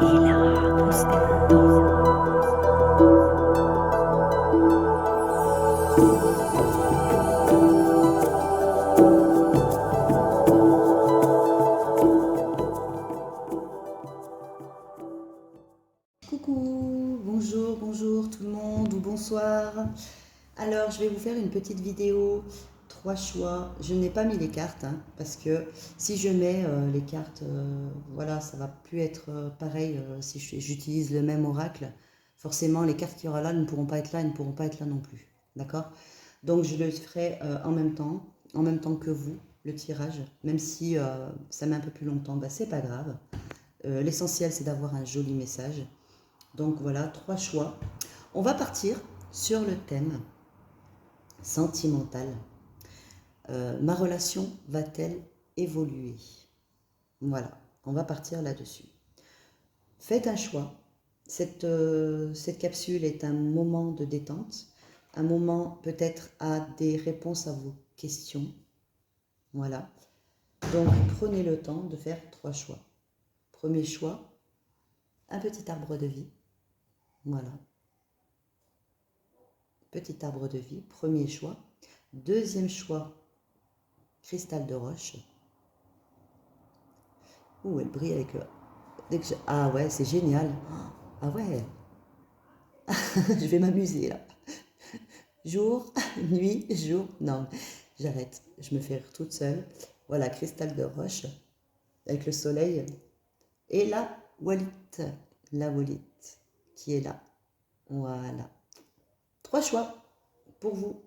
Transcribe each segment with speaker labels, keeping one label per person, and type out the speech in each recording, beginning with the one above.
Speaker 1: Hilarus Mundo.
Speaker 2: Coucou, bonjour, bonjour tout le monde ou bonsoir. Alors je vais vous faire une petite vidéo, 3 choix. Je n'ai pas mis les cartes parce que si je mets les cartes, voilà, ça va plus être pareil si j'utilise le même oracle. Forcément les cartes qu'il y aura là ne pourront pas être là et ne pourront pas être là non plus. D'accord? Donc je le ferai en même temps que vous, le tirage. Même si ça met un peu plus longtemps, bah, c'est pas grave. L'essentiel c'est d'avoir un joli message. Donc voilà, 3 choix. On va partir sur le thème sentimental. Ma relation va-t-elle évoluer? Voilà, on va partir là-dessus. Faites un choix. Cette capsule est un moment de détente, un moment peut-être à des réponses à vos questions. Voilà. Donc prenez le temps de faire 3 choix. Premier choix, un petit arbre de vie. Voilà. Petit arbre de vie, premier choix. Deuxième choix, cristal de roche. Ouh, elle brille avec... Ah ouais, c'est génial. Ah ouais, je vais m'amuser là. Jour, nuit, jour. Non, j'arrête. Je me fais rire toute seule. Voilà, cristal de roche avec le soleil. Et la Wallet qui est là. Voilà. 3 choix pour vous.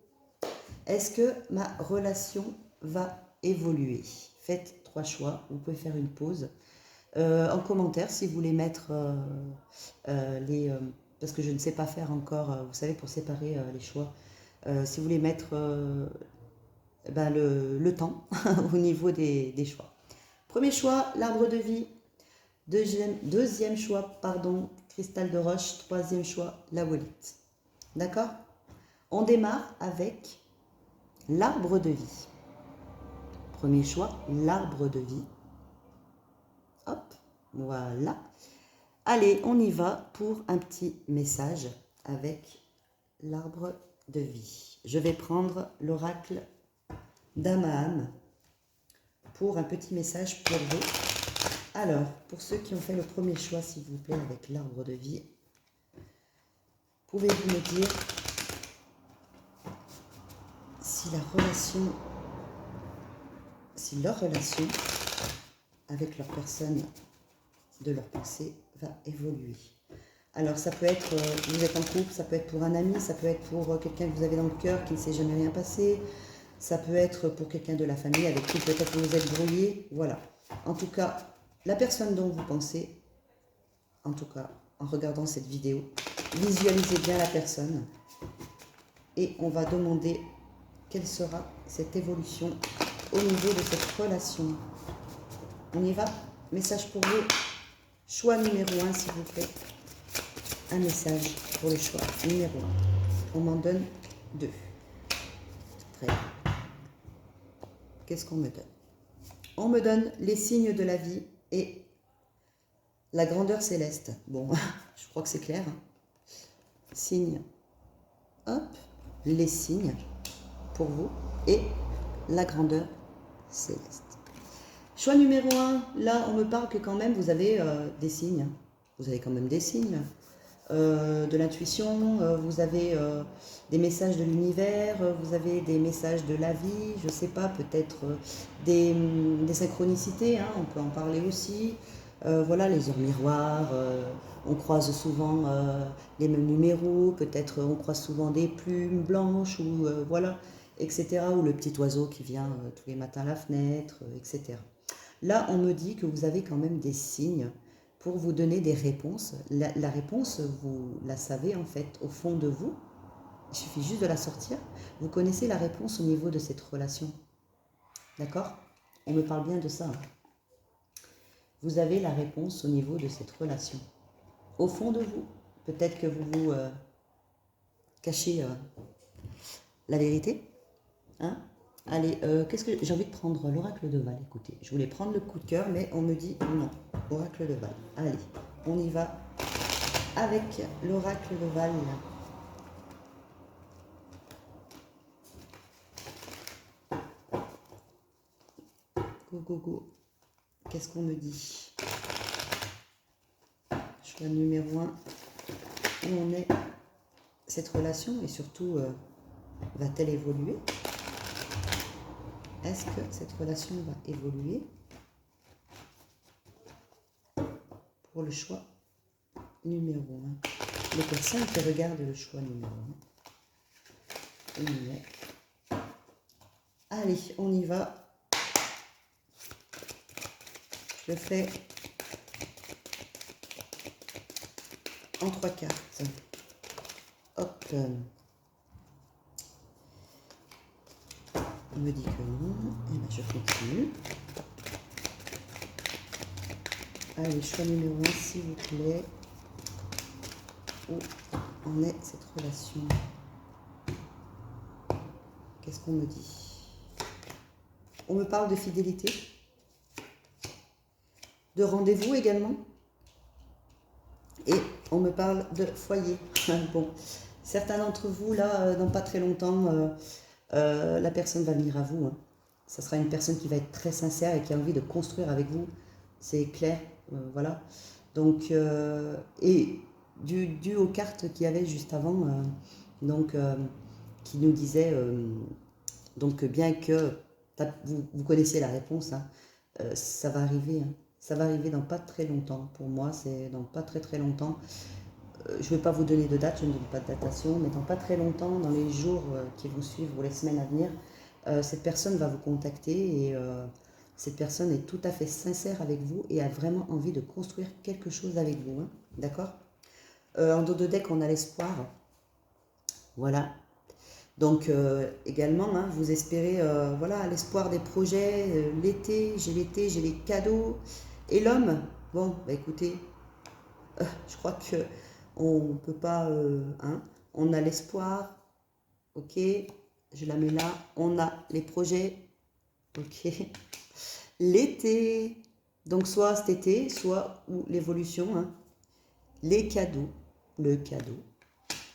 Speaker 2: Est-ce que ma relation va évoluer? Faites 3 choix. Vous pouvez faire une pause. En commentaire, si vous voulez mettre les... parce que je ne sais pas faire encore, vous savez, pour séparer les choix. Si vous voulez mettre ben, le temps au niveau des choix. Premier choix, l'arbre de vie. Deuxième choix, pardon, cristal de roche. Troisième choix, la wallet. D'accord? On démarre avec l'arbre de vie. Premier choix, l'arbre de vie. Hop, voilà. Allez, on y va pour un petit message avec l'arbre de vie. Je vais prendre l'oracle d'Amaam pour un petit message pour vous. Alors, pour ceux qui ont fait le premier choix, s'il vous plaît, avec l'arbre de vie, pouvez-vous me dire si leur relation avec leur personne de leur pensée va évoluer. Alors ça peut être, vous êtes en couple, ça peut être pour un ami, ça peut être pour quelqu'un que vous avez dans le cœur qui ne s'est jamais rien passé, ça peut être pour quelqu'un de la famille avec qui peut-être vous vous êtes brouillé, voilà. En tout cas, la personne dont vous pensez, en tout cas en regardant cette vidéo, visualisez bien la personne et on va demander quelle sera cette évolution au niveau de cette relation. On y va? Message pour vous. Choix numéro 1, s'il vous plaît. Un message pour le choix numéro 1. On m'en donne 2. Très bien. Qu'est-ce qu'on me donne? On me donne les signes de la vie et la grandeur céleste. Bon, je crois que c'est clair. Signes. Hop. Les signes pour vous et la grandeur céleste. Choix numéro 1, là on me parle que quand même vous avez des signes. Vous avez quand même des signes. De l'intuition, vous avez des messages de l'univers, vous avez des messages de la vie, je ne sais pas, peut-être des synchronicités, on peut en parler aussi. Voilà, les heures miroirs, on croise souvent les mêmes numéros, peut-être on croise souvent des plumes blanches, ou voilà, etc. Ou le petit oiseau qui vient tous les matins à la fenêtre, etc. Là, on me dit que vous avez quand même des signes pour vous donner des réponses. La réponse, vous la savez en fait au fond de vous. Il suffit juste de la sortir. Vous connaissez la réponse au niveau de cette relation. D'accord? On me parle bien de ça. Vous avez la réponse au niveau de cette relation. Au fond de vous. Peut-être que vous vous cachez la vérité. Allez, qu'est-ce que j'ai envie de prendre? L'oracle de Val. Écoutez, je voulais prendre le coup de cœur, mais on me dit non. Oracle de Val. Allez, on y va avec l'oracle de Val. Go, go, go. Qu'est-ce qu'on me dit? Choix numéro 1. Où en est cette relation et surtout, va-t-elle évoluer? Est-ce que cette relation va évoluer? Pour le choix numéro 1. Les personnes qui regardent le choix numéro 1. On y est. Allez, on y va. Je le fais en 3 cartes. Hop. On me dit que non. Et bien je continue. Allez, choix numéro 1, s'il vous plaît. Où en est cette relation? Qu'est-ce qu'on me dit? On me parle de fidélité, de rendez-vous également. Et on me parle de foyer. Bon, certains d'entre vous, là, dans pas très longtemps, la personne va venir à vous. Hein. Ça sera une personne qui va être très sincère et qui a envie de construire avec vous. C'est clair, voilà. Donc, et dû aux cartes qu'il y avait juste avant, qui nous disaient, donc bien que vous connaissiez la réponse, hein, ça va arriver. Hein. Ça va arriver dans pas très longtemps. Pour moi, c'est dans pas très longtemps. Je ne vais pas vous donner de date, je ne donne pas de datation, mais dans pas très longtemps, dans les jours qui vont suivre ou les semaines à venir, cette personne va vous contacter et cette personne est tout à fait sincère avec vous et a vraiment envie de construire quelque chose avec vous. Hein, d'accord? En dos de deck, on a l'espoir. Voilà. Donc également, hein, vous espérez voilà, l'espoir des projets, l'été, j'ai les cadeaux. Et l'homme, bon, bah écoutez, je crois que on ne peut pas, hein, on a l'espoir, ok, je la mets là, on a les projets, ok, l'été, donc soit cet été, soit ou l'évolution, hein, les cadeaux, le cadeau,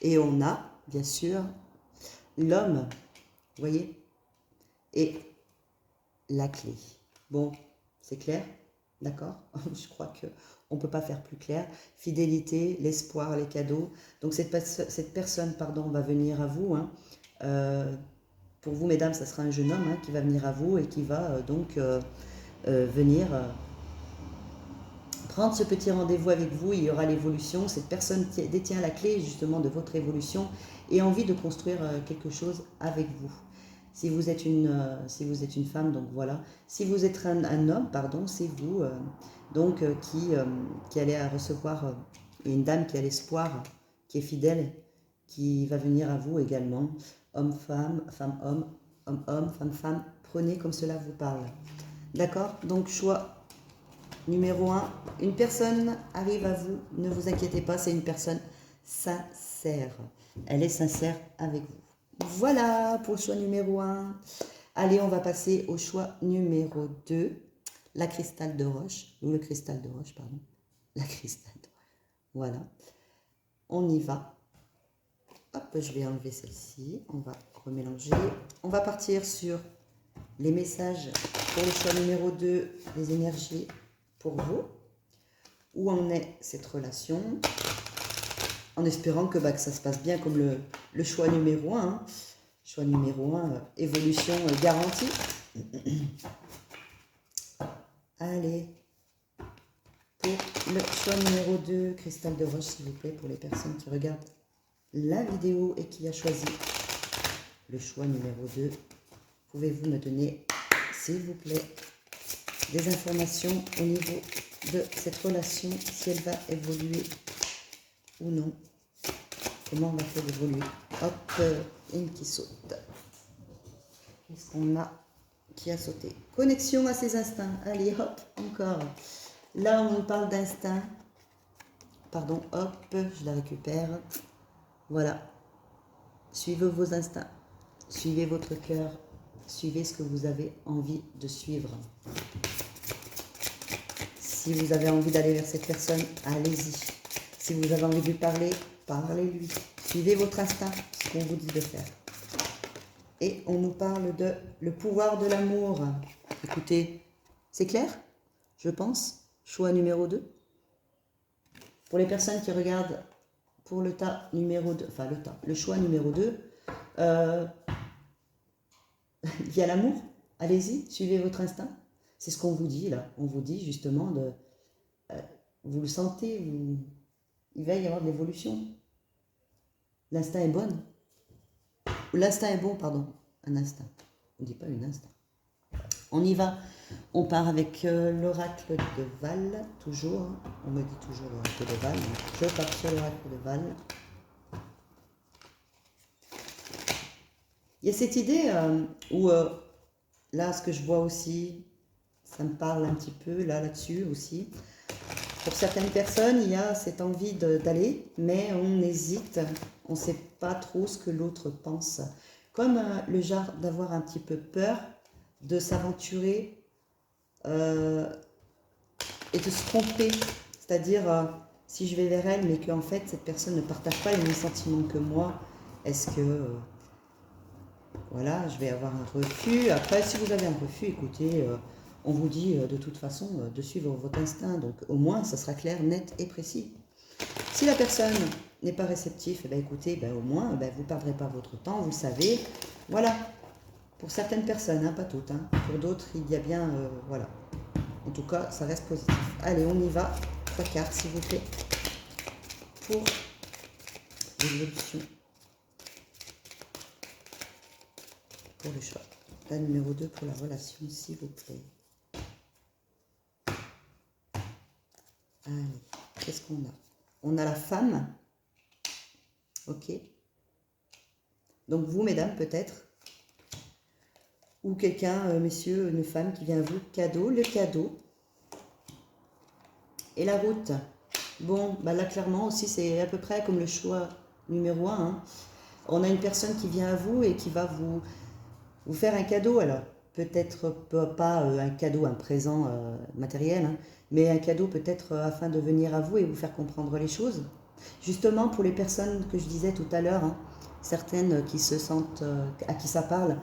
Speaker 2: et on a, bien sûr, l'homme, vous voyez, et la clé. Bon, c'est clair? D'accord? Je crois qu'on ne peut pas faire plus clair. Fidélité, l'espoir, les cadeaux. Donc cette personne, pardon, va venir à vous. Hein. Pour vous, mesdames, ça sera un jeune homme hein, qui va venir à vous et qui va venir prendre ce petit rendez-vous avec vous. Il y aura l'évolution. Cette personne détient la clé justement de votre évolution et a envie de construire quelque chose avec vous. Si vous êtes une femme, donc voilà. Si vous êtes un homme, pardon, c'est vous qui allez à recevoir une dame qui a l'espoir, qui est fidèle, qui va venir à vous également. Homme-femme, femme-homme, homme-homme, femme-femme. Prenez comme cela vous parle. D'accord? Donc choix numéro 1. Une personne arrive à vous. Ne vous inquiétez pas, c'est une personne sincère. Elle est sincère avec vous. Voilà pour le choix numéro 1. Allez, on va passer au choix numéro 2. La cristal de roche. Ou le cristal de roche, pardon. La cristal de roche. Voilà. On y va. Hop, je vais enlever celle-ci. On va remélanger. On va partir sur les messages pour le choix numéro 2. Les énergies pour vous. Où en est cette relation ? En espérant que ça se passe bien comme le choix numéro 1. Hein. Choix numéro 1, évolution garantie. Allez, pour le choix numéro 2, cristal de roche, s'il vous plaît, pour les personnes qui regardent la vidéo et qui a choisi le choix numéro 2. Pouvez-vous me donner, s'il vous plaît, des informations au niveau de cette relation, si elle va évoluer ou non. Comment va-t-elle évoluer? Hop, une qui saute. Qu'est-ce qu'on a qui a sauté? Connexion à ses instincts. Allez, hop, encore. Là, on nous parle d'instinct. Pardon, hop, je la récupère. Voilà. Suivez vos instincts. Suivez votre cœur. Suivez ce que vous avez envie de suivre. Si vous avez envie d'aller vers cette personne, allez-y. Si vous avez envie de lui parler, parlez-lui. Suivez votre instinct, ce qu'on vous dit de faire. Et on nous parle de le pouvoir de l'amour. Écoutez, c'est clair, je pense. Choix numéro 2. Pour les personnes qui regardent pour le tas numéro 2, enfin le choix numéro 2, il y a l'amour. Allez-y, suivez votre instinct. C'est ce qu'on vous dit là. On vous dit justement de... vous le sentez, il va y avoir de l'évolution. L'instinct est bon. L'instinct est bon, pardon. Un instinct. On ne dit pas une instinct. On y va. On part avec l'oracle de Val, toujours. On me dit toujours l'oracle de Val. Je pars sur l'oracle de Val. Il y a cette idée où, là, ce que je vois aussi, ça me parle un petit peu là-dessus aussi. Pour certaines personnes, il y a cette envie d'aller, mais on hésite, on ne sait pas trop ce que l'autre pense. Comme le genre d'avoir un petit peu peur de s'aventurer et de se tromper. C'est-à-dire, si je vais vers elle, mais qu'en fait, cette personne ne partage pas les mêmes sentiments que moi, est-ce que, voilà, je vais avoir un refus. Après, si vous avez un refus, écoutez... on vous dit de toute façon de suivre votre instinct, donc au moins ça sera clair, net et précis. Si la personne n'est pas réceptive, eh bien, écoutez, au moins vous ne perdrez pas votre temps, vous le savez. Voilà, pour certaines personnes, hein, pas toutes, hein. Pour d'autres il y a bien, voilà. En tout cas, ça reste positif. Allez, on y va, 3 cartes s'il vous plaît, pour l'évolution, pour le choix. La numéro 2 pour la relation, s'il vous plaît. Allez, qu'est-ce qu'on a? On a la femme. Ok. Donc vous, mesdames, peut-être. Ou quelqu'un, messieurs, une femme qui vient à vous. Cadeau, le cadeau. Et la route. Bon, là, clairement aussi, c'est à peu près comme le choix numéro 1. Hein. On a une personne qui vient à vous et qui va vous faire un cadeau. Alors, peut-être pas un cadeau, un présent matériel, hein, mais un cadeau peut-être afin de venir à vous et vous faire comprendre les choses. Justement, pour les personnes que je disais tout à l'heure, hein, certaines qui se sentent, à qui ça parle,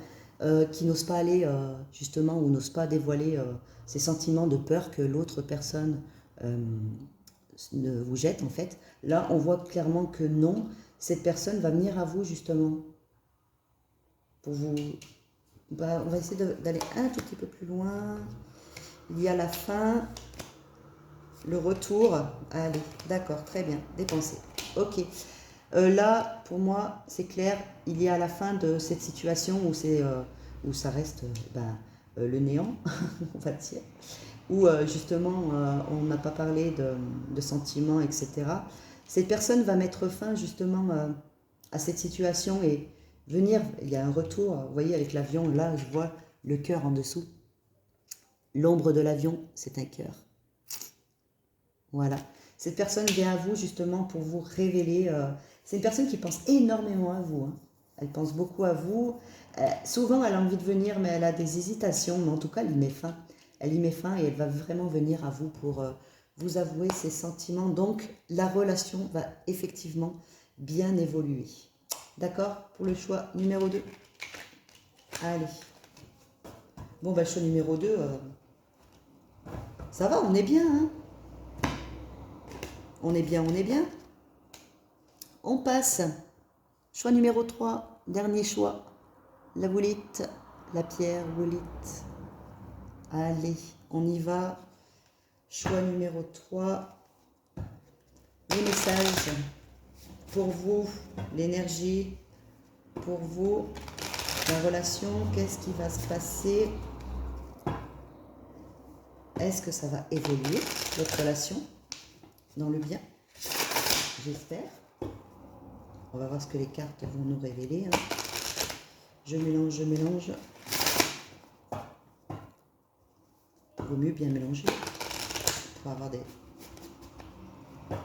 Speaker 2: qui n'osent pas aller justement ou n'osent pas dévoiler ces sentiments de peur que l'autre personne ne vous jette en fait. Là, on voit clairement que non, cette personne va venir à vous justement pour vous... on va essayer d'aller un tout petit peu plus loin. Il y a la fin, le retour. Allez, d'accord, très bien, dépensé. Ok. Là, pour moi, c'est clair, il y a la fin de cette situation où ça reste le néant, on va dire. Où justement, on n'a pas parlé de sentiments, etc. Cette personne va mettre fin justement à cette situation et venir, il y a un retour, vous voyez avec l'avion, là je vois le cœur en dessous. L'ombre de l'avion, c'est un cœur. Voilà. Cette personne vient à vous justement pour vous révéler. C'est une personne qui pense énormément à vous. Hein. Elle pense beaucoup à vous. Souvent, elle a envie de venir, mais elle a des hésitations. Mais en tout cas, elle y met fin. Elle y met fin et elle va vraiment venir à vous pour vous avouer ses sentiments. Donc, la relation va effectivement bien évoluer. D'accord? Pour le choix numéro 2. Allez. Bon, le choix numéro 2, ça va, on est bien, hein? On est bien, on est bien. On passe. Choix numéro 3, dernier choix. La boulette, la pierre boulette. Allez, on y va. Choix numéro 3. Les messages pour vous, l'énergie pour vous, la relation, qu'est-ce qui va se passer? Est-ce que ça va évoluer, votre relation, dans le bien? J'espère. On va voir ce que les cartes vont nous révéler. Hein. Je mélange, je mélange. Il vaut mieux bien mélanger pour avoir des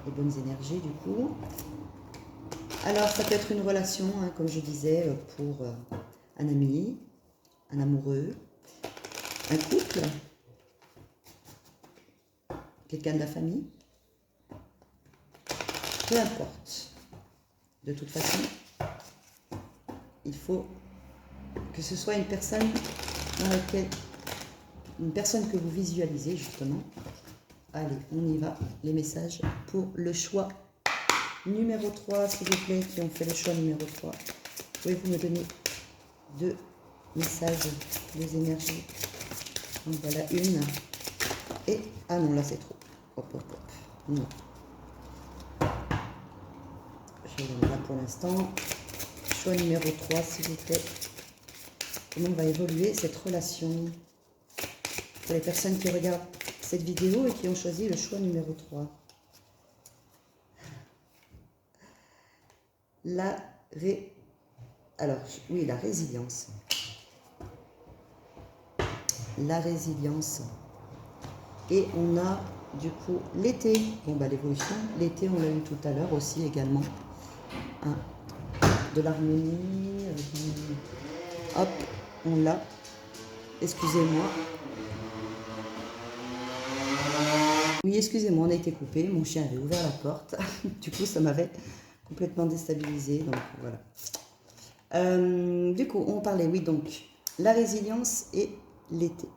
Speaker 2: bonnes énergies du coup. Alors, ça peut être une relation, hein, comme je disais, pour un ami, un amoureux, un couple, quelqu'un de la famille. Peu importe. De toute façon, il faut que ce soit une personne dans laquelle, une personne que vous visualisez justement. Allez, on y va. Les messages pour le choix numéro 3, s'il vous plaît, qui ont fait le choix numéro 3. Pouvez-vous me donner 2 messages, 2 énergies? Donc voilà une. Et, ah non, là c'est trop. Hop, hop, hop. Non. Je vais donner là pour l'instant. Choix numéro 3, s'il vous plaît. Comment va évoluer cette relation? Pour les personnes qui regardent cette vidéo et qui ont choisi le choix numéro 3. Alors, oui, la résilience. La résilience. Et on a du coup l'été. Bon, bah l'évolution. L'été, on l'a eu tout à l'heure aussi également. Hein, de l'harmonie. Hop, on l'a. Excusez-moi. Oui, excusez-moi, on a été coupé. Mon chien avait ouvert la porte. Du coup, ça m'avait complètement déstabilisé. Donc, voilà. Du coup, on parlait, oui, donc, la résilience et l'été.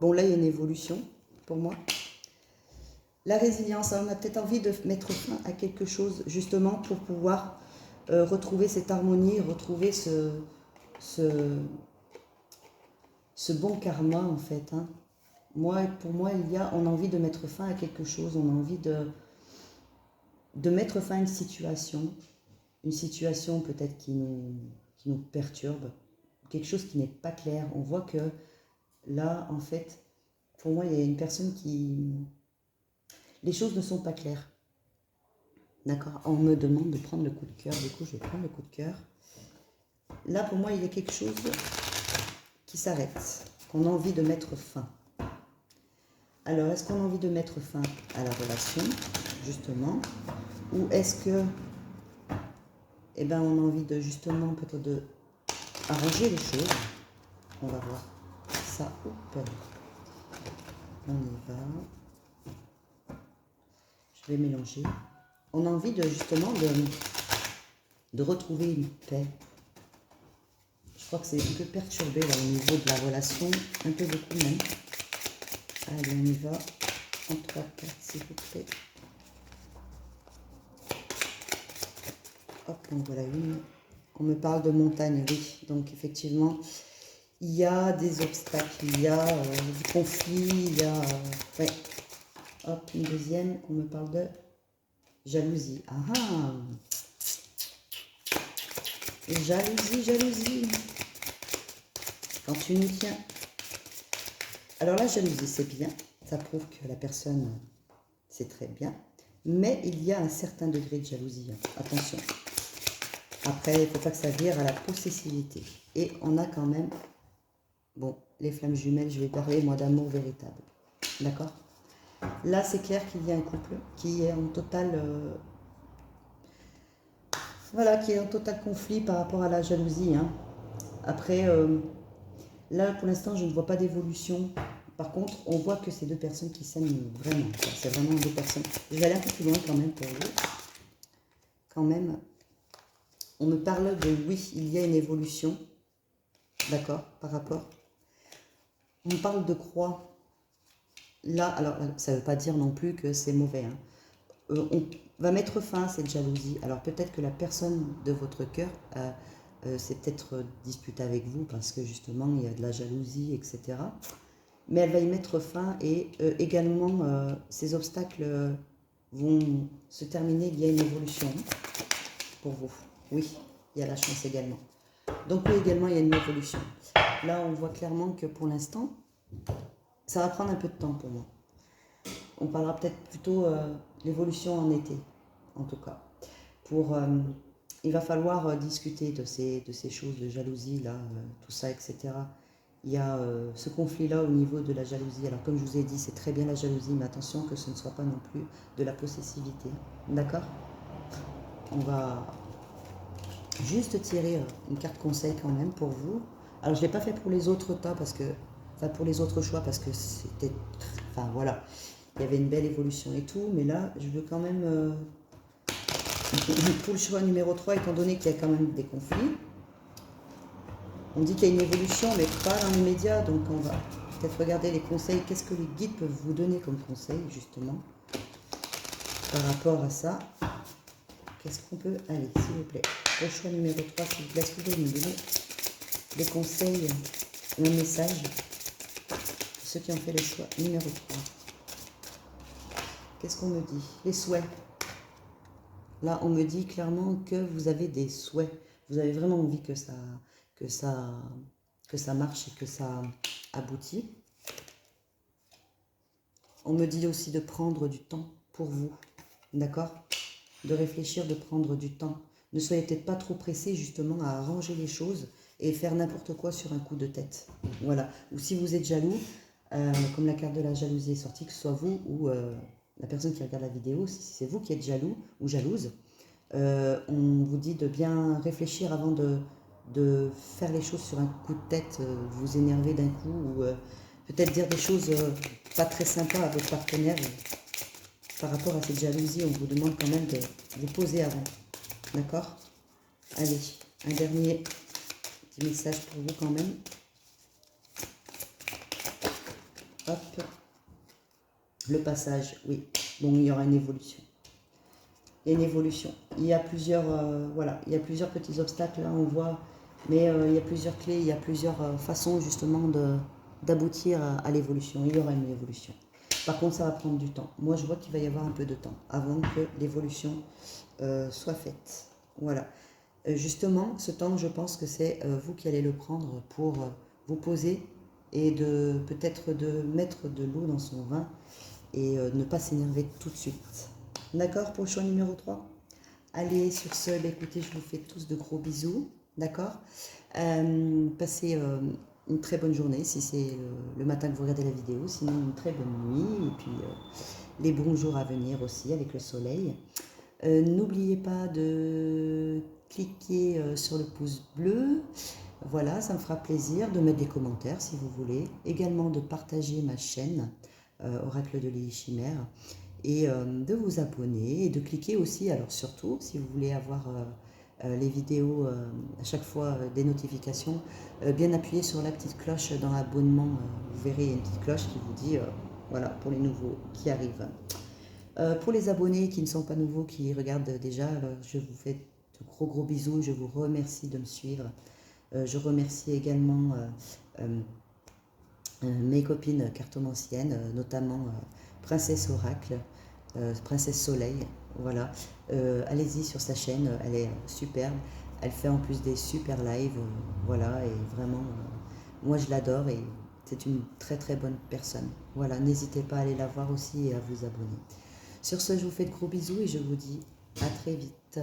Speaker 2: Bon, là, il y a une évolution pour moi. La résilience, on a peut-être envie de mettre fin à quelque chose, justement, pour pouvoir retrouver cette harmonie, retrouver ce bon karma, en fait, hein. Pour moi, on a envie de mettre fin à quelque chose, on a envie de mettre fin à une situation peut-être qui nous perturbe, quelque chose qui n'est pas clair. On voit que là, en fait, pour moi, il y a une personne qui... Les choses ne sont pas claires. D'accord? On me demande de prendre le coup de cœur, du coup, je vais prendre le coup de cœur. Là, pour moi, il y a quelque chose qui s'arrête, qu'on a envie de mettre fin. Alors, est-ce qu'on a envie de mettre fin à la relation, justement, ou est-ce que, eh ben, on a envie de, justement, peut-être de arranger les choses? On va voir ça. Oups. On y va. Je vais mélanger. On a envie de, justement, de retrouver une paix. Je crois que c'est un peu perturbé là, au niveau de la relation, un peu beaucoup même. Allez, on y va. En 3 cartes, s'il vous plaît. Hop, donc voilà une. On me parle de montagne, oui. Donc effectivement, il y a des obstacles, il y a du conflit, il y a... ouais. Hop, une deuxième. On me parle de jalousie. Ah ah. Jalousie, jalousie. Quand tu nous tiens... Alors la jalousie, c'est bien. Ça prouve que la personne, c'est très bien. Mais il y a un certain degré de jalousie. Attention. Après, il ne faut pas que ça vire à la possessivité. Et on a quand même... Bon, les flammes jumelles, je vais parler, moi, d'amour véritable. D'accord? Là, c'est clair qu'il y a un couple qui est en total... voilà, qui est en total conflit par rapport à la jalousie. Hein. Après, là, pour l'instant, je ne vois pas d'évolution. Par contre, on voit que c'est 2 personnes qui s'aiment vraiment. C'est vraiment 2 personnes. Je vais aller un peu plus loin quand même pour vous. Quand même, on me parle de oui, il y a une évolution. D'accord, par rapport. On me parle de croix. Là, alors, ça ne veut pas dire non plus que c'est mauvais. Hein. On va mettre fin à cette jalousie. Alors, peut-être que la personne de votre cœur s'est peut-être disputée avec vous parce que justement, il y a de la jalousie, etc. Mais elle va y mettre fin et également, ces obstacles vont se terminer. Il y a une évolution pour vous. Oui, il y a la chance également. Donc oui, également, il y a une évolution. Là, on voit clairement que pour l'instant, ça va prendre un peu de temps pour moi. On parlera peut-être plutôt l'évolution en été, en tout cas. Il va falloir discuter de ces choses de jalousie, là, tout ça, etc. Il y a ce conflit-là au niveau de la jalousie. Alors, comme je vous ai dit, c'est très bien la jalousie, mais attention que ce ne soit pas non plus de la possessivité. D'accord? On va juste tirer une carte conseil quand même pour vous. Alors, je ne l'ai pas fait pour les autres tas, parce que... Enfin, pour les autres choix, parce que c'était... Enfin, voilà. il y avait une belle évolution et tout, mais là, je veux quand même, pour le choix numéro 3, étant donné qu'il y a quand même des conflits, on dit qu'il y a une évolution, mais pas dans l'immédiat, donc on va peut-être regarder les conseils, qu'est-ce que les guides peuvent vous donner comme conseil, justement, par rapport à ça. Qu'est-ce qu'on peut aller, s'il vous plaît, pour le choix numéro 3, s'il vous plaît, est-ce que vous pouvez nous donner des conseils ou un message pour ceux qui ont fait le choix numéro 3. Qu'est-ce qu'on me dit? Les souhaits. Là, on me dit clairement que vous avez des souhaits. Vous avez vraiment envie que ça marche et que ça aboutit. On me dit aussi de prendre du temps pour vous. D'accord? De réfléchir, de prendre du temps. Ne soyez peut-être pas trop pressé justement à arranger les choses et faire n'importe quoi sur un coup de tête. Voilà. Ou si vous êtes jaloux, comme la carte de la jalousie est sortie, que ce soit vous ou la personne qui regarde la vidéo, si c'est vous qui êtes jaloux ou jalouse, on vous dit de bien réfléchir avant de faire les choses sur un coup de tête, vous énerver d'un coup ou peut-être dire des choses pas très sympas à votre partenaire. Par rapport à cette jalousie, on vous demande quand même de vous poser avant. D'accord? Allez, un dernier petit message pour vous quand même. Hop. Le passage, oui. Bon, il y aura une évolution. Il y a une évolution. Il y a plusieurs, voilà, il y a plusieurs petits obstacles, là, on voit. Mais il y a plusieurs clés, il y a plusieurs façons justement d'aboutir à l'évolution. Il y aura une évolution. Par contre, ça va prendre du temps. Moi, je vois qu'il va y avoir un peu de temps avant que l'évolution soit faite. Voilà. Justement, ce temps, je pense que c'est vous qui allez le prendre pour vous poser et de peut-être de mettre de l'eau dans son vin et ne pas s'énerver tout de suite. D'accord pour le choix numéro 3? Allez, sur ce, écoutez, je vous fais tous de gros bisous. D'accord? Passez une très bonne journée si c'est le matin que vous regardez la vidéo. Sinon, une très bonne nuit. Et puis, les bons jours à venir aussi avec le soleil. N'oubliez pas de cliquer sur le pouce bleu. Voilà, ça me fera plaisir de mettre des commentaires si vous voulez. Également de partager ma chaîne Oracle de Lily Chimère et de vous abonner et de cliquer aussi, alors surtout si vous voulez avoir les vidéos à chaque fois des notifications, bien appuyer sur la petite cloche dans l'abonnement, vous verrez une petite cloche qui vous dit voilà pour les nouveaux qui arrivent. Pour les abonnés qui ne sont pas nouveaux, qui regardent déjà, alors je vous fais de gros bisous, je vous remercie de me suivre. Je remercie également mes copines cartomanciennes, notamment Princesse Oracle, Princesse Soleil, voilà. Allez-y sur sa chaîne, elle est superbe. Elle fait en plus des super lives, voilà, et vraiment, moi je l'adore et c'est une très très bonne personne. Voilà, n'hésitez pas à aller la voir aussi et à vous abonner. Sur ce, je vous fais de gros bisous et je vous dis à très vite.